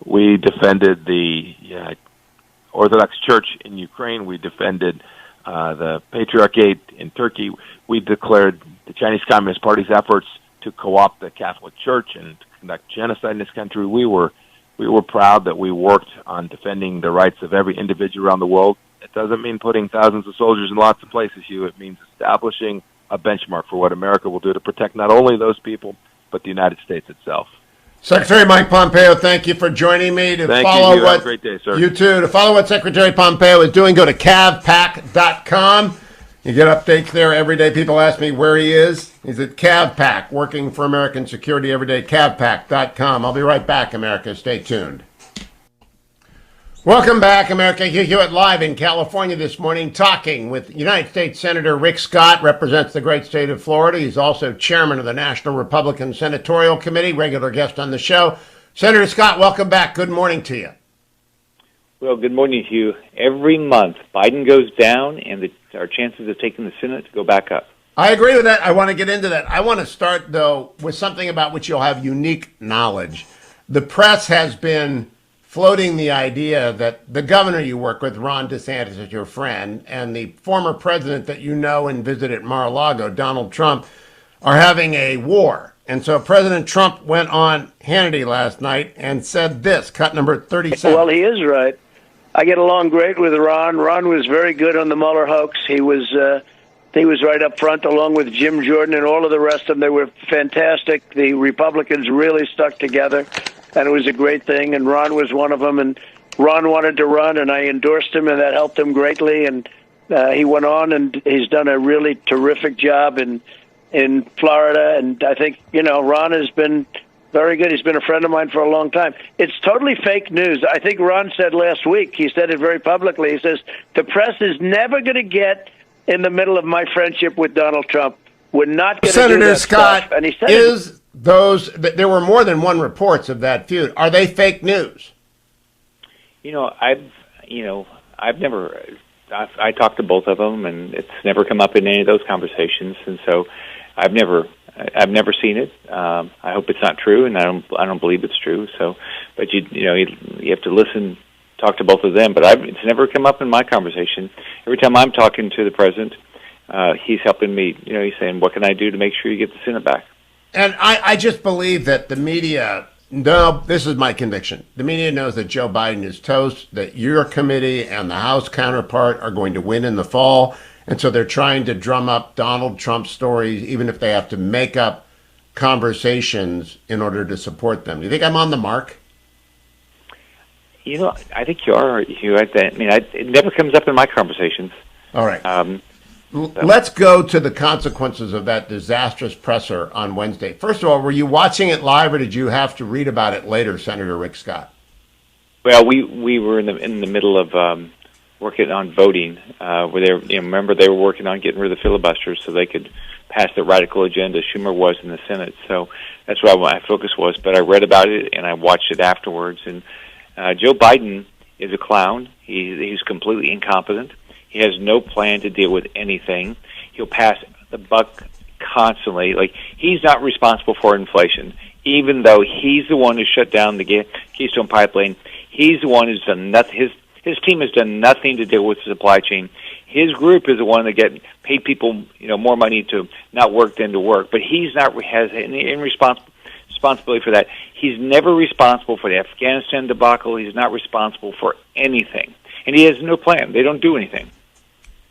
We defended the Orthodox Church in Ukraine. We defended the Patriarchate in Turkey. We declared the Chinese Communist Party's efforts to co-opt the Catholic Church and conduct genocide in this country. We were proud that we worked on defending the rights of every individual around the world. It doesn't mean putting thousands of soldiers in lots of places, Hugh. It means establishing a benchmark for what America will do to protect not only those people, but the United States itself. Secretary Mike Pompeo, thank you for joining me. Thank you. Have a great day, sir. You too. To follow what Secretary Pompeo is doing, go to cavpac.com. You get updates there every day. People ask me where he is. He's at CavPac, working for American security every day, cavpac.com. I'll be right back, America. Stay tuned. Welcome back, America. Hugh Hewitt live in California this morning, talking with United States Senator Rick Scott, represents the great state of Florida. He's also chairman of the National Republican Senatorial Committee, regular guest on the show. Senator Scott, welcome back. Good morning to you. Well, good morning, Hugh. Every month, Biden goes down, and our chances of taking the Senate go back up. I agree with that. I want to get into that. I want to start, though, with something about which you'll have unique knowledge. The press has been floating the idea that the governor you work with, Ron DeSantis, is your friend, and the former president that you know and visited Mar-a-Lago, Donald Trump, are having a war. And so President Trump went on Hannity last night and said this, cut number 37. Well, he is right. I get along great with Ron. Ron was very good on the Mueller hoax. He was right up front, along with Jim Jordan and all of the rest of them. They were fantastic. The Republicans really stuck together, and it was a great thing. And Ron was one of them. And Ron wanted to run, and I endorsed him, and that helped him greatly. And he went on, and he's done a really terrific job in Florida. And I think, Ron has been very good. He's been a friend of mine for a long time. It's totally fake news. I think Ron said last week, he said it very publicly, he says, the press is never going to get in the middle of my friendship with Donald Trump. We're not going to do that Scott, stuff. And he said there were more than one reports of that feud. Are they fake news? I talked to both of them, and it's never come up in any of those conversations, and so I've never seen it. I hope it's not true, and I don't believe it's true. So, but you have to listen, talk to both of them. But it's never come up in my conversation. Every time I'm talking to the president, he's helping me. He's saying, "What can I do to make sure you get the Senate back?" And I just believe that the media. No, this is my conviction. The media knows that Joe Biden is toast, that your committee and the House counterpart are going to win in the fall. And so they're trying to drum up Donald Trump stories, even if they have to make up conversations in order to support them. Do you think I'm on the mark? I think you are, Hugh. It never comes up in my conversations. All right. Let's go to the consequences of that disastrous presser on Wednesday. First of all, were you watching it live, or did you have to read about it later, Senator Rick Scott? Well, we were in the middle of working on voting, where remember they were working on getting rid of the filibusters so they could pass the radical agenda Schumer was in the Senate. So that's where my focus was. But I read about it and I watched it afterwards. And Joe Biden is a clown. He's completely incompetent. He has no plan to deal with anything. He'll pass the buck constantly. Like, he's not responsible for inflation, even though he's the one who shut down the Keystone Pipeline. He's the one who's done nothing. His team has done nothing to deal with the supply chain. His group is the one that get paid people, more money to not work than to work. But he's not has any responsibility for that. He's never responsible for the Afghanistan debacle. He's not responsible for anything, and he has no plan. They don't do anything.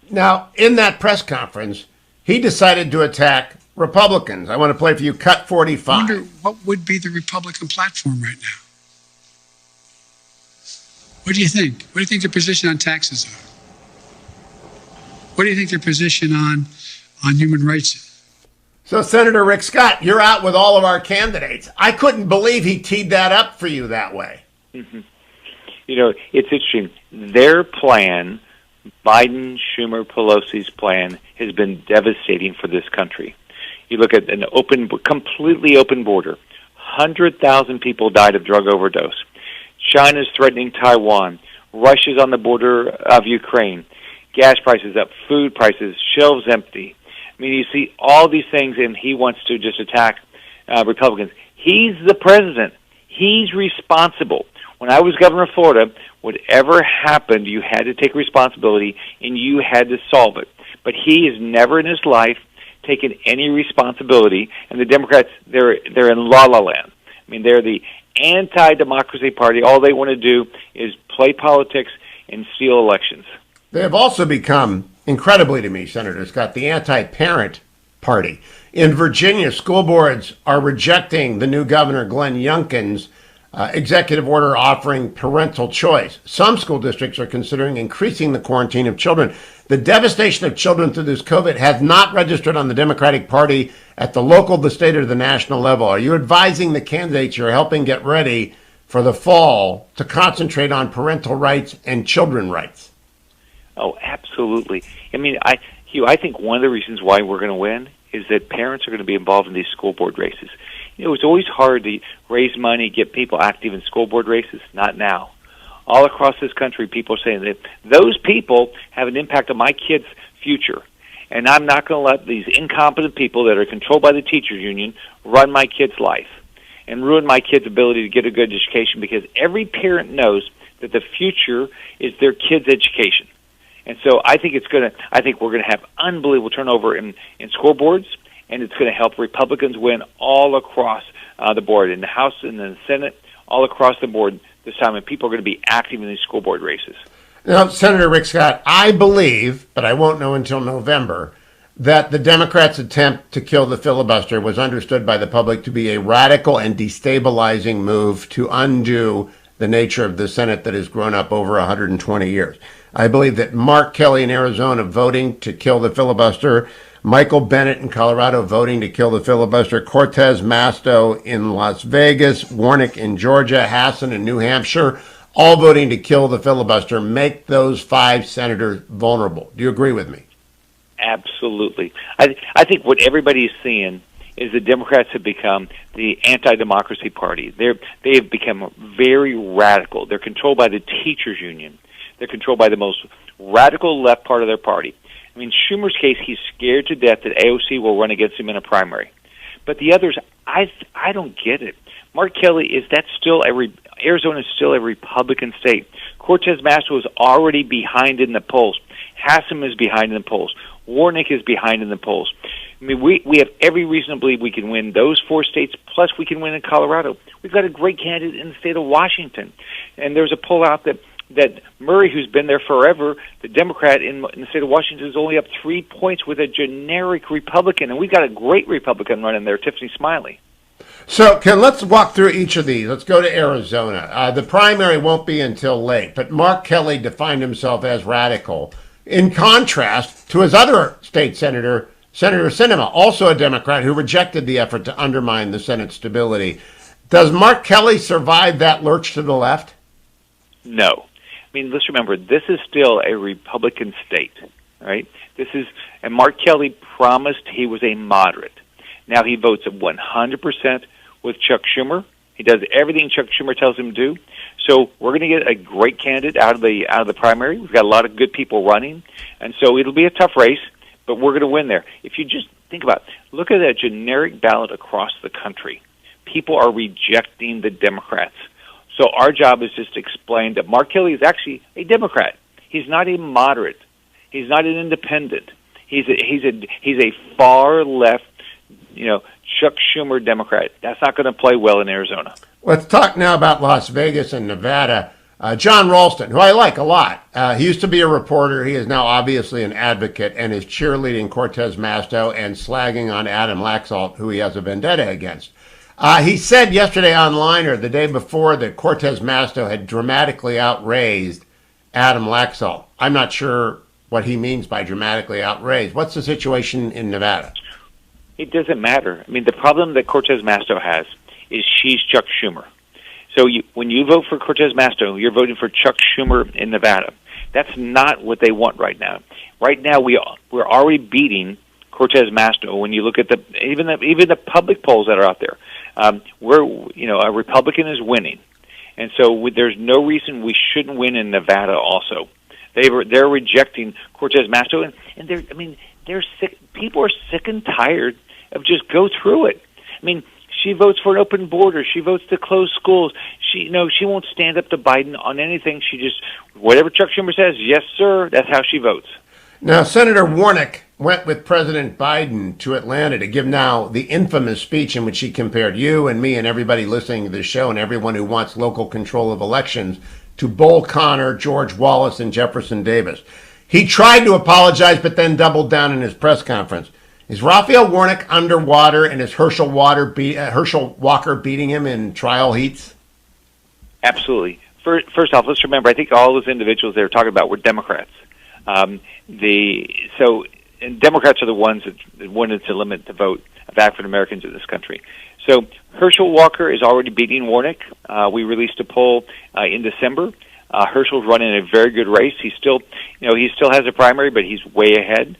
Now, in that press conference, he decided to attack Republicans. I want to play for you cut 45. I wonder what would be the Republican platform right now. What do you think? What do you think their position on taxes are? What do you think their position on human rights is? So, Senator Rick Scott, you're out with all of our candidates. I couldn't believe he teed that up for you that way. Mm-hmm. It's interesting. Their plan, Biden, Schumer, Pelosi's plan, has been devastating for this country. You look at an completely open border. 100,000 people died of drug overdose. China's threatening Taiwan. Russia's on the border of Ukraine. Gas prices up, food prices, shelves empty. I mean, you see all these things, and he wants to just attack Republicans. He's the president. He's responsible. When I was governor of Florida, whatever happened, you had to take responsibility, and you had to solve it. But he has never in his life taken any responsibility, and the Democrats, they're in la-la land. I mean, they're the anti-democracy party. All they want to do is play politics and steal elections. They have also become, incredibly to me, Senator Scott, the anti-parent party. In Virginia, school boards are rejecting the new governor, Glenn Youngkin's executive order offering parental choice. Some school districts are considering increasing the quarantine of children. The devastation of children through this COVID has not registered on the Democratic Party at the local, the state, or the national level. Are you advising the candidates you're helping get ready for the fall to concentrate on parental rights and children rights? Oh, absolutely. I mean, Hugh, I think one of the reasons why we're going to win is that parents are going to be involved in these school board races. It's always hard to raise money, get people active in school board races. Not now. All across this country, people are saying that those people have an impact on my kids' future. And I'm not going to let these incompetent people that are controlled by the teachers union run my kid's life and ruin my kid's ability to get a good education, because every parent knows that the future is their kid's education. And so I think we're going to have unbelievable turnover in school boards, and it's going to help Republicans win all across the board, in the House and in the Senate, all across the board this time, and people are going to be active in these school board races. Now, Senator Rick Scott, I believe, but I won't know until November, that the Democrats' attempt to kill the filibuster was understood by the public to be a radical and destabilizing move to undo the nature of the Senate that has grown up over 120 years. I believe that Mark Kelly in Arizona voting to kill the filibuster, Michael Bennet in Colorado voting to kill the filibuster, Cortez Masto in Las Vegas, Warnock in Georgia, Hassan in New Hampshire, all voting to kill the filibuster, make those 5 senators vulnerable. Do you agree with me? Absolutely. I think what everybody is seeing is the Democrats have become the anti-democracy party. They have become very radical. They're controlled by the teachers union. They're controlled by the most radical left part of their party. I mean, Schumer's case, he's scared to death that AOC will run against him in a primary. But the others, I don't get it. Mark Kelly, Arizona is still a Republican state. Cortez Masto is already behind in the polls. Hassan is behind in the polls. Warnock is behind in the polls. I mean, we have every reason to believe we can win those 4 states, plus we can win in Colorado. We've got a great candidate in the state of Washington. And there's a poll out that Murray, who's been there forever, the Democrat in the state of Washington, is only up 3 points with a generic Republican. And we've got a great Republican running there, Tiffany Smiley. So let's walk through each of these. Let's go to Arizona. The primary won't be until late, but Mark Kelly defined himself as radical, in contrast to his other state senator, Senator Sinema, also a Democrat who rejected the effort to undermine the Senate stability. Does Mark Kelly survive that lurch to the left? No. I mean, let's remember, this is still a Republican state, right? And Mark Kelly promised he was a moderate. Now he votes at 100% with Chuck Schumer. He does everything Chuck Schumer tells him to do. So we're going to get a great candidate out of the primary. We've got a lot of good people running, and so it'll be a tough race, but we're going to win there. If you just think about it, look at that generic ballot across the country. People are rejecting the Democrats. So our job is just to explain that Mark Kelly is actually a Democrat. He's not a moderate. He's not an independent. He's a far left, Chuck Schumer Democrat. That's not going to play well in Arizona. Let's talk now about Las Vegas and Nevada. John Ralston, who I like a lot, he used to be a reporter. He is now obviously an advocate and is cheerleading Cortez Masto and slagging on Adam Laxalt, who he has a vendetta against. He said yesterday online or the day before that Cortez Masto had dramatically outraised Adam Laxalt. I'm not sure what he means by dramatically outraised. What's the situation in Nevada? It doesn't matter. I mean, the problem that Cortez Masto has is she's Chuck Schumer. So when you vote for Cortez Masto, you're voting for Chuck Schumer in Nevada. That's not what they want right now. Right now, we're already beating Cortez Masto. When you look at even the public polls that are out there, a Republican is winning, and so there's no reason we shouldn't win in Nevada. Also, they're rejecting Cortez Masto, and they're sick. People are sick and tired of just go through it. I mean, she votes for an open border. She votes to close schools. She won't stand up to Biden on anything. She just, whatever Chuck Schumer says, yes, sir, that's how she votes. Now, Senator Warnock went with President Biden to Atlanta to give now the infamous speech in which he compared you and me and everybody listening to this show and everyone who wants local control of elections to Bull Connor, George Wallace, and Jefferson Davis. He tried to apologize, but then doubled down in his press conference. Is Raphael Warnock underwater, and is Herschel Walker beating him in trial heats? Absolutely. First off, let's remember, I think all those individuals they were talking about were Democrats. And Democrats are the ones that wanted to limit the vote of African Americans in this country. So Herschel Walker is already beating Warnock. We released a poll in December. Herschel's running a very good race. He still has a primary, but he's way ahead.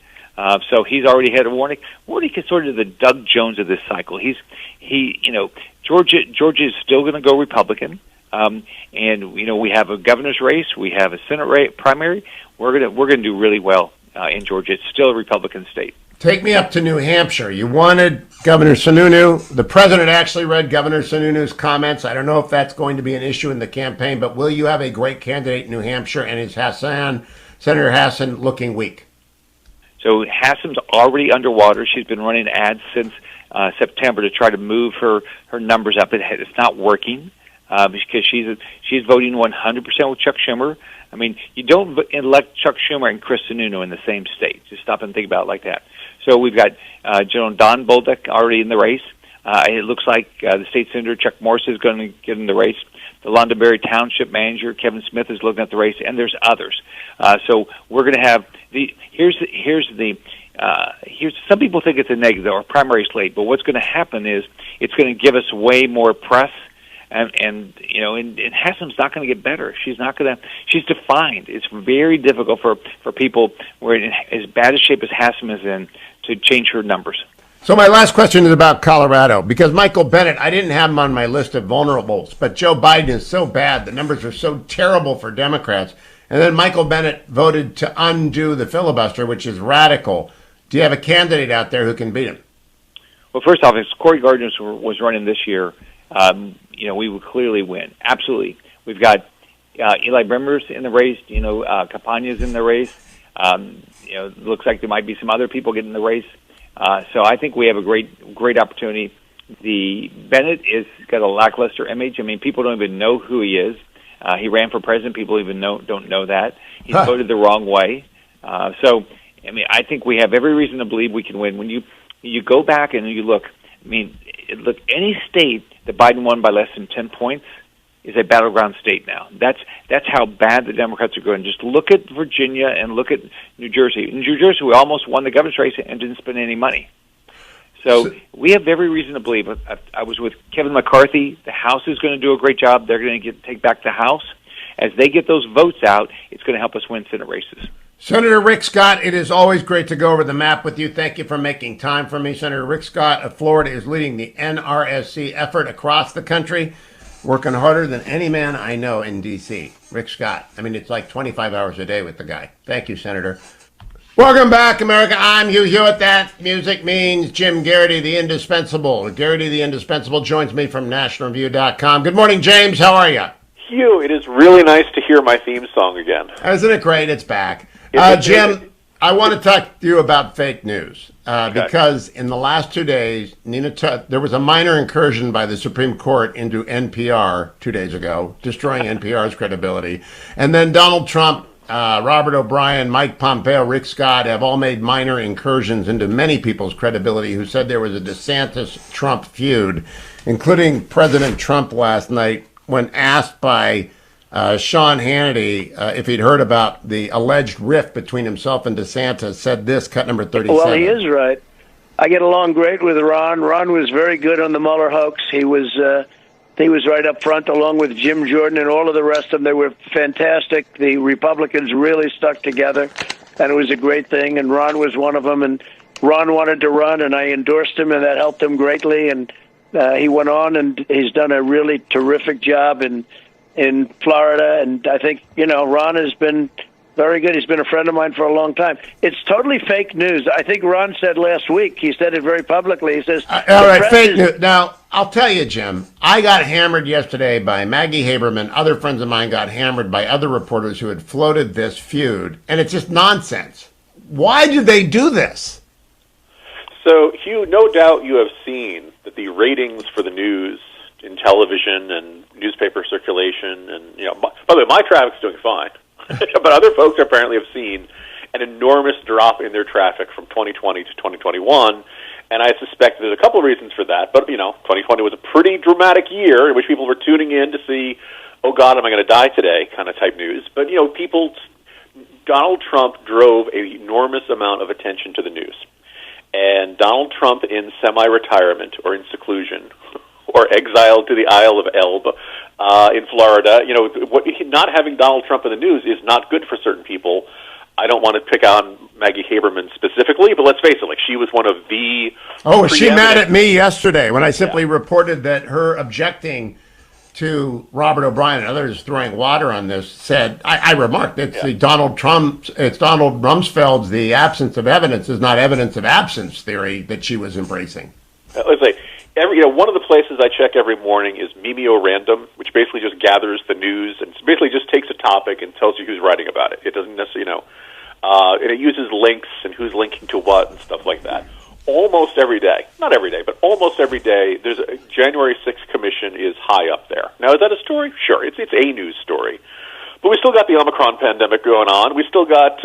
So he's already ahead of Warnock. Warnock is sort of the Doug Jones of this cycle. Georgia is still going to go Republican. And we have a governor's race, we have a Senate primary. We're gonna do really well in Georgia. It's still a Republican state. Take me up to New Hampshire. You wanted Governor Sununu. The president actually read Governor Sununu's comments. I don't know if that's going to be an issue in the campaign, but will you have a great candidate in New Hampshire? And is Senator Hassan looking weak? So Hassan's already underwater. She's been running ads since September to try to move her numbers up. It's not working. Because she's voting 100% with Chuck Schumer. I mean, you don't elect Chuck Schumer and Chris Sununu in the same state. Just stop and think about it like that. So we've got General Don Bolduc already in the race. It looks like the state senator Chuck Morse is going to get in the race. The Londonderry Township manager Kevin Smith is looking at the race, and there's others. So we're going to have here's some people think it's a negative or primary slate, but what's going to happen is it's going to give us way more press. And Hassan's not going to get better. She's defined. It's very difficult for people where in as bad a shape as Hassan is in to change her numbers. So my last question is about Colorado, because Michael Bennet, I didn't have him on my list of vulnerables, but Joe Biden is so bad. The numbers are so terrible for Democrats. And then Michael Bennet voted to undo the filibuster, which is radical. Do you have a candidate out there who can beat him? Well, first off, if Cory Gardner was running this year, we would clearly win. Absolutely. We've got Eli Bremmer's in the race. Campagna's in the race. It looks like there might be some other people getting in the race. So I think we have a great opportunity. The Bennett is got a lackluster image. I mean, people don't even know who he is. He ran for president. People even don't know that. He's voted the wrong way. I think we have every reason to believe we can win. When you go back and you look, any state that Biden won by less than 10 points is a battleground state now. That's how bad the Democrats are going. Just look at Virginia and look at New Jersey. In New Jersey, we almost won the governor's race and didn't spend any money. So we have every reason to believe. I was with Kevin McCarthy. The House is going to do a great job. They're going to take back the House. As they get those votes out, it's going to help us win Senate races. Senator Rick Scott, it is always great to go over the map with you. Thank you for making time for me. Senator Rick Scott of Florida is leading the NRSC effort across the country, working harder than any man I know in D.C. Rick Scott. It's like 25 hours a day with the guy. Thank you, Senator. Welcome back, America. I'm Hugh Hewitt. That music means Jim Geraghty, the indispensable. Geraghty, the indispensable, joins me from NationalReview.com. Good morning, James. How are you? Hugh, it is really nice to hear my theme song again. Isn't it great? It's back. Jim, I want to talk to you about fake news because in the last 2 days, there was a minor incursion by the Supreme Court into NPR 2 days ago, destroying NPR's credibility. And then Donald Trump, Robert O'Brien, Mike Pompeo, Rick Scott have all made minor incursions into many people's credibility who said there was a DeSantis-Trump feud, including President Trump last night when asked by Sean Hannity, if he'd heard about the alleged rift between himself and DeSantis, said this, cut number 37. Well, he is right. I get along great with Ron. Ron was very good on the Mueller hoax. He was right up front, along with Jim Jordan and all of the rest of them. They were fantastic. The Republicans really stuck together, and it was a great thing. And Ron was one of them. And Ron wanted to run, and I endorsed him, and that helped him greatly. And he went on, and he's done a really terrific job in Florida, and I think, Ron has been very good. He's been a friend of mine for a long time. It's totally fake news. I think Ron said last week, he said it very publicly, he says... all right, fake news. Now, I'll tell you, Jim, I got hammered yesterday by Maggie Haberman. Other friends of mine got hammered by other reporters who had floated this feud, and it's just nonsense. Why do they do this? So, Hugh, no doubt you have seen that the ratings for the news in television and newspaper circulation, and by the way, my traffic's doing fine, but other folks apparently have seen an enormous drop in their traffic from 2020 to 2021, and I suspect there's a couple of reasons for that. But 2020 was a pretty dramatic year in which people were tuning in to see, oh God, am I going to die today, kind of type news. But Donald Trump drove an enormous amount of attention to the news, and Donald Trump in semi-retirement or in seclusion, or exiled to the Isle of Elbe in Florida. Not having Donald Trump in the news is not good for certain people. I don't want to pick on Maggie Haberman specifically, but let's face it, she was one of the... Oh, she mad at me yesterday when I simply reported that her objecting to Robert O'Brien and others throwing water on this said, I remarked, it's Donald Rumsfeld's the absence of evidence is not evidence of absence theory that she was embracing. Let's say, one of the places I check every morning is Mimeo Random, which basically just gathers the news and basically just takes a topic and tells you who's writing about it. It doesn't necessarily, and it uses links and who's linking to what and stuff like that. Almost every day, not every day, but almost every day, there's a January 6th commission is high up there. Now, is that a story? Sure, it's a news story. But we still got the Omicron pandemic going on. We still got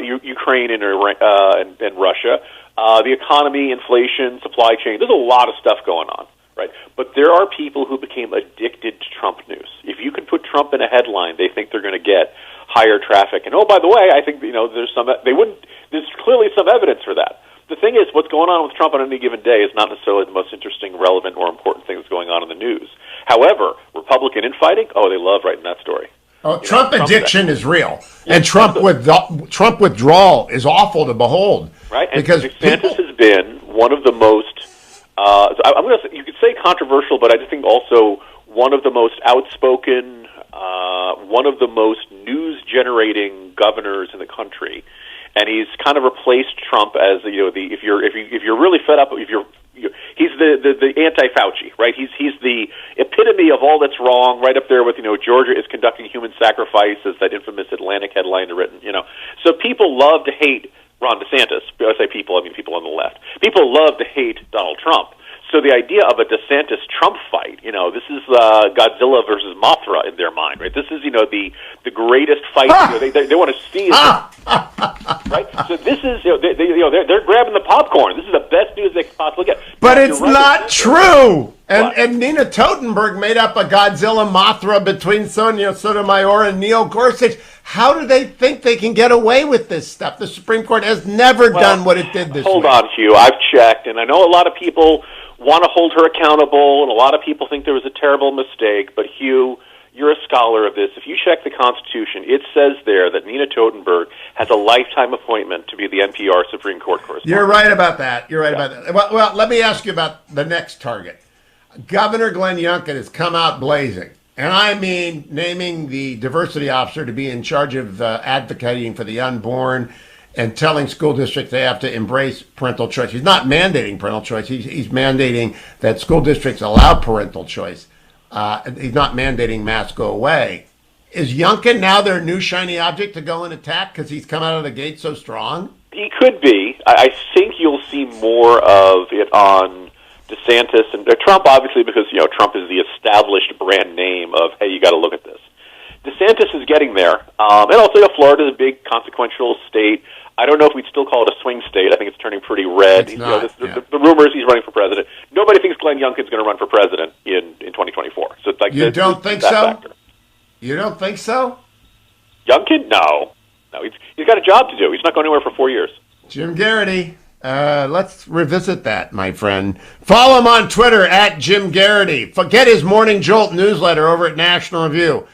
Ukraine and Russia. The economy, inflation, supply chain, there's a lot of stuff going on, right? But there are people who became addicted to Trump news. If you can put Trump in a headline, they think they're going to get higher traffic. And, oh, by the way, I think, there's clearly some evidence for that. The thing is, what's going on with Trump on any given day is not necessarily the most interesting, relevant, or important thing that's going on in the news. However, Republican infighting, they love writing that story. Oh, Trump addiction is real, and Trump withdrawal is awful to behold. Right, and because DeSantis has been one of the most, you could say controversial, but I just think also one of the most outspoken, one of the most news-generating governors in the country, and he's kind of replaced Trump as if you're really fed up, he's the anti-Fauci, right? He's the epitome of all that's wrong, right up there with Georgia is conducting human sacrifice, as that infamous Atlantic headline written. So people love to hate Ron DeSantis. I say people, I mean people on the left. People love to hate Donald Trump. So the idea of a DeSantis-Trump fight, this is Godzilla versus Mothra in their mind, right? This is, the greatest fight. They want to see it, right? So this is, they're grabbing the popcorn. This is the best news they can possibly get. But it's not true. And Nina Totenberg made up a Godzilla Mothra between Sonia Sotomayor and Neil Gorsuch. How do they think they can get away with this stuff? The Supreme Court has never done what it did this week. Hold on, Hugh. I've checked, and I know a lot of people want to hold her accountable, and a lot of people think there was a terrible mistake. But, Hugh, you're a scholar of this. If you check the Constitution, it says there that Nina Totenberg has a lifetime appointment to be the NPR Supreme Court correspondent. You're right about that. Well, let me ask you about the next target. Governor Glenn Youngkin has come out blazing. And I mean naming the diversity officer to be in charge of advocating for the unborn and telling school districts they have to embrace parental choice. He's not mandating parental choice. He's mandating that school districts allow parental choice. He's not mandating masks go away. Is Youngkin now their new shiny object to go and attack because he's come out of the gate so strong? He could be. I think you'll see more of it on DeSantis and Trump, obviously, because Trump is the established brand name of, hey, you got to look at this. DeSantis is getting there, and also Florida is a big consequential state. I don't know if we'd still call it a swing state. I think it's turning pretty red. It's not, the rumors he's running for president. Nobody thinks Glenn Youngkin's going to run for president in 2024. So it's like you don't think so? Factor. You don't think so? Youngkin? No, he's got a job to do. He's not going anywhere for 4 years. Jim Geraghty. Let's revisit that, my friend. Follow him on Twitter at Jim Geraghty. Get his Morning Jolt newsletter over at National Review.